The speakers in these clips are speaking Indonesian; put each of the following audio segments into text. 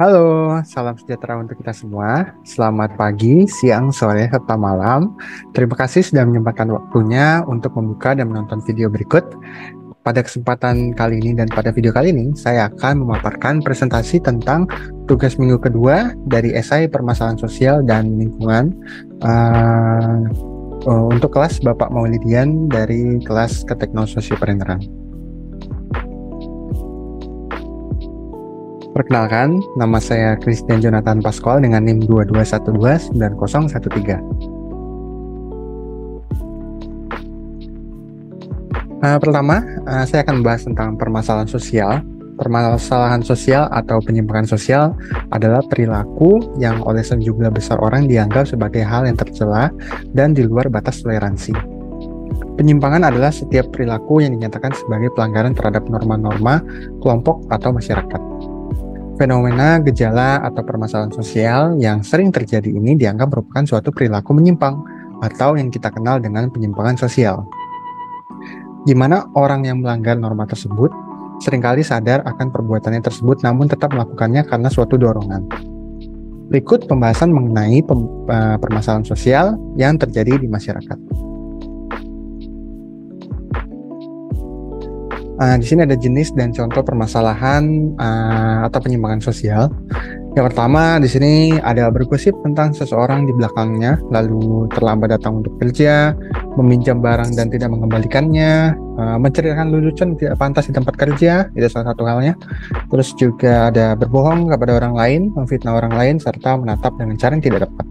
Halo, salam sejahtera untuk kita semua. Selamat pagi, siang, sore, serta malam. Terima kasih sudah menyempatkan waktunya untuk membuka dan menonton video berikut. Pada kesempatan kali ini dan pada video kali ini, saya akan memaparkan presentasi tentang tugas minggu kedua dari esai Permasalahan Sosial dan Lingkungan uh, untuk kelas Bapak Maulidian dari kelas Ketekno Sosioperenderan. Perkenalkan, nama saya Christian Jonathan Pascual dengan NIM 22129013. Pertama, saya akan membahas tentang permasalahan sosial. Permasalahan sosial atau penyimpangan sosial adalah perilaku yang oleh sejumlah besar orang dianggap sebagai hal yang tercela dan di luar batas toleransi. Penyimpangan adalah setiap perilaku yang dinyatakan sebagai pelanggaran terhadap norma-norma kelompok atau masyarakat. Fenomena, gejala, atau permasalahan sosial yang sering terjadi ini dianggap merupakan suatu perilaku menyimpang atau yang kita kenal dengan penyimpangan sosial. Di mana orang yang melanggar norma tersebut seringkali sadar akan perbuatannya tersebut namun tetap melakukannya karena suatu dorongan. Berikut pembahasan mengenai permasalahan sosial yang terjadi di masyarakat. Di sini ada jenis dan contoh permasalahan atau penyimpangan sosial. Yang pertama, di sini ada bergosip tentang seseorang di belakangnya, lalu terlambat datang untuk kerja, meminjam barang dan tidak mengembalikannya, menceritakan lelucon tidak pantas di tempat kerja, itu salah satu halnya. Terus juga ada berbohong kepada orang lain, memfitnah orang lain, serta menatap dengan cara yang tidak tepat.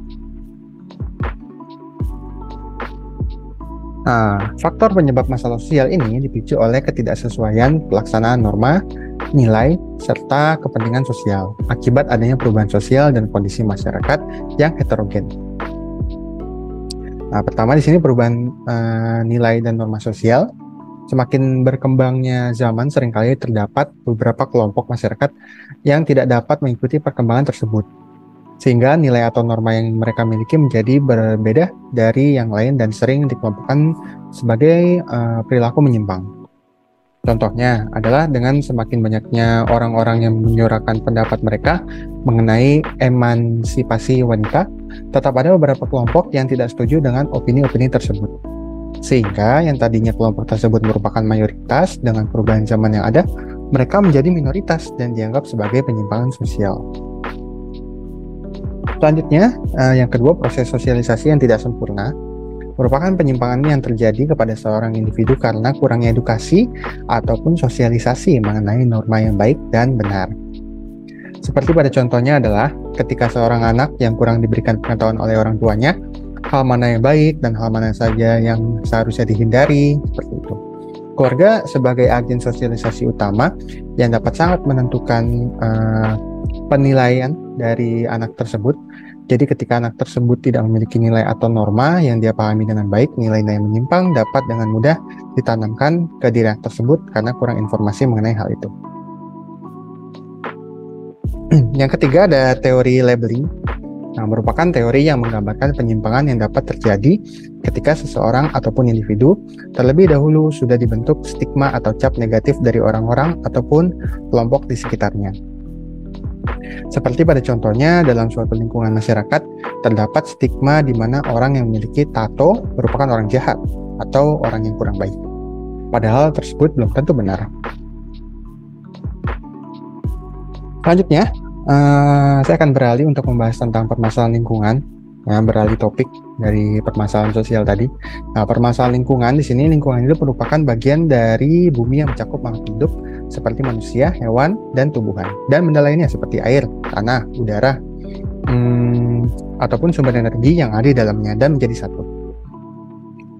Faktor penyebab masalah sosial ini dipicu oleh ketidaksesuaian pelaksanaan norma, nilai, serta kepentingan sosial akibat adanya perubahan sosial dan kondisi masyarakat yang heterogen. Pertama di sini perubahan nilai dan norma sosial. Semakin berkembangnya zaman, seringkali terdapat beberapa kelompok masyarakat yang tidak dapat mengikuti perkembangan tersebut, sehingga nilai atau norma yang mereka miliki menjadi berbeda dari yang lain dan sering dikelompokkan sebagai perilaku menyimpang. Contohnya adalah dengan semakin banyaknya orang-orang yang menyuarakan pendapat mereka mengenai emansipasi wanita, tetap ada beberapa kelompok yang tidak setuju dengan opini-opini tersebut. Sehingga yang tadinya kelompok tersebut merupakan mayoritas, dengan perubahan zaman yang ada, mereka menjadi minoritas dan dianggap sebagai penyimpangan sosial. Selanjutnya, yang kedua, proses sosialisasi yang tidak sempurna merupakan penyimpangan yang terjadi kepada seorang individu karena kurangnya edukasi ataupun sosialisasi mengenai norma yang baik dan benar. Seperti pada contohnya adalah ketika seorang anak yang kurang diberikan pengetahuan oleh orang tuanya, hal mana yang baik dan hal mana saja yang seharusnya dihindari, seperti itu. Keluarga sebagai agen sosialisasi utama yang dapat sangat menentukan penilaian dari anak tersebut. Jadi ketika anak tersebut tidak memiliki nilai atau norma yang dia pahami dengan baik, nilai-nilai menyimpang dapat dengan mudah ditanamkan ke diri anak tersebut karena kurang informasi mengenai hal itu. Yang ketiga ada teori labeling. Merupakan teori yang menggambarkan penyimpangan yang dapat terjadi ketika seseorang ataupun individu terlebih dahulu sudah dibentuk stigma atau cap negatif dari orang-orang ataupun kelompok di sekitarnya. Seperti pada contohnya, dalam suatu lingkungan masyarakat, terdapat stigma di mana orang yang memiliki tato merupakan orang jahat atau orang yang kurang baik. Padahal tersebut belum tentu benar. Selanjutnya, saya akan beralih untuk membahas tentang permasalahan lingkungan. Beralih topik dari permasalahan sosial tadi. Permasalahan lingkungan di sini, lingkungan itu merupakan bagian dari bumi yang mencakup makhluk hidup seperti manusia, hewan, dan tumbuhan, dan benda lainnya seperti air, tanah, udara, ataupun sumber energi yang ada di dalamnya dan menjadi satu.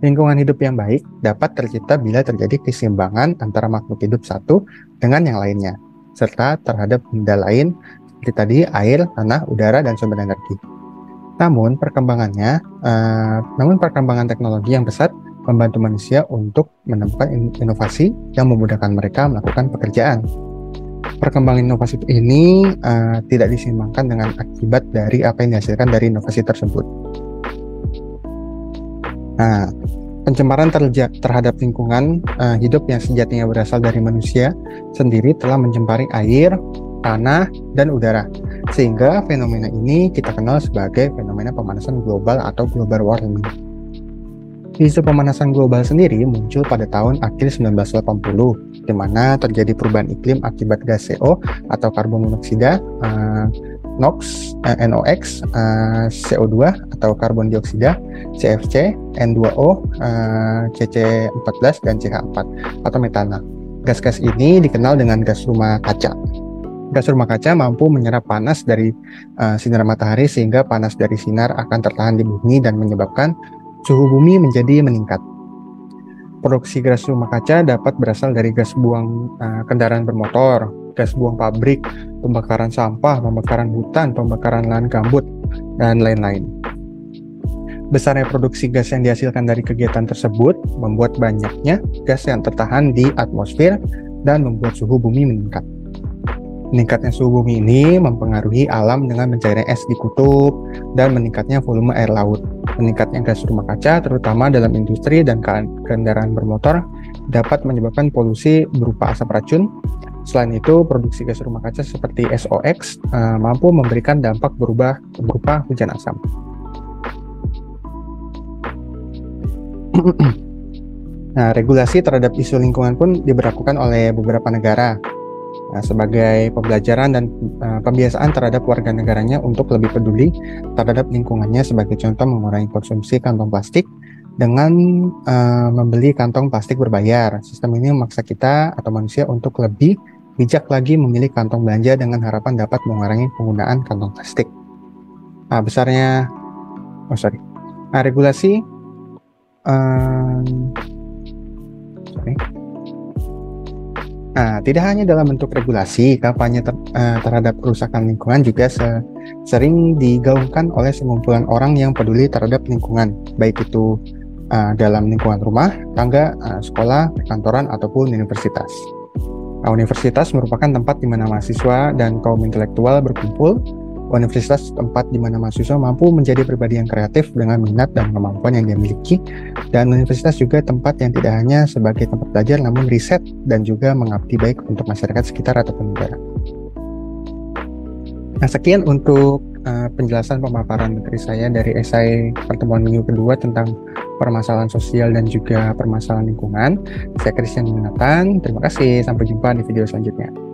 Lingkungan hidup yang baik dapat tercipta bila terjadi keseimbangan antara makhluk hidup satu dengan yang lainnya, serta terhadap benda lain seperti tadi air, tanah, udara, dan sumber energi. Namun perkembangan teknologi yang pesat membantu manusia untuk menemukan inovasi yang memudahkan mereka melakukan pekerjaan. Perkembangan inovasi ini tidak diseimbangkan dengan akibat dari apa yang dihasilkan dari inovasi tersebut. Pencemaran terhadap lingkungan hidup yang sejatinya berasal dari manusia sendiri telah mencemari air, tanah, dan udara. sehingga fenomena ini kita kenal sebagai fenomena pemanasan global atau global warming. Isu pemanasan global sendiri muncul pada tahun akhir 1980, di mana terjadi perubahan iklim akibat gas CO atau karbon monoksida, NOx, NOx, CO2 atau karbon dioksida, CFC, N2O, CC14 dan CH4 atau metana. Gas-gas ini dikenal dengan gas rumah kaca. Gas rumah kaca mampu menyerap panas dari sinar matahari sehingga panas dari sinar akan tertahan di bumi dan menyebabkan suhu bumi menjadi meningkat. Produksi gas rumah kaca dapat berasal dari gas buang kendaraan bermotor, gas buang pabrik, pembakaran sampah, pembakaran hutan, pembakaran lahan gambut, dan lain-lain. Besarnya produksi gas yang dihasilkan dari kegiatan tersebut membuat banyaknya gas yang tertahan di atmosfer dan membuat suhu bumi meningkat. Meningkatnya suhu bumi ini mempengaruhi alam dengan mencairnya es di kutub dan meningkatnya volume air laut. Meningkatnya gas rumah kaca, terutama dalam industri dan kendaraan bermotor, dapat menyebabkan polusi berupa asap racun. Selain itu, produksi gas rumah kaca seperti SOx mampu memberikan dampak berupa hujan asam. Nah, regulasi terhadap isu lingkungan pun diberlakukan oleh beberapa negara. Sebagai pembelajaran dan pembiasaan terhadap warga negaranya untuk lebih peduli terhadap lingkungannya, sebagai contoh mengurangi konsumsi kantong plastik dengan membeli kantong plastik berbayar. Sistem ini memaksa kita atau manusia untuk lebih bijak lagi memilih kantong belanja dengan harapan dapat mengurangi penggunaan kantong plastik. Regulasi tidak hanya dalam bentuk regulasi, kampanye terhadap kerusakan lingkungan juga sering digaungkan oleh sekumpulan orang yang peduli terhadap lingkungan, baik itu dalam lingkungan rumah, tangga, sekolah, perkantoran, ataupun universitas. Universitas merupakan tempat di mana mahasiswa dan kaum intelektual berkumpul. Universitas tempat di mana mahasiswa mampu menjadi pribadi yang kreatif dengan minat dan kemampuan yang dia miliki, dan universitas juga tempat yang tidak hanya sebagai tempat belajar namun riset dan juga mengabdi baik untuk masyarakat sekitar ataupun negara. Nah, sekian untuk penjelasan pemaparan materi saya dari esai pertemuan minggu kedua tentang permasalahan sosial dan juga permasalahan lingkungan. Saya Christian Yunatan, terima kasih, sampai jumpa di video selanjutnya.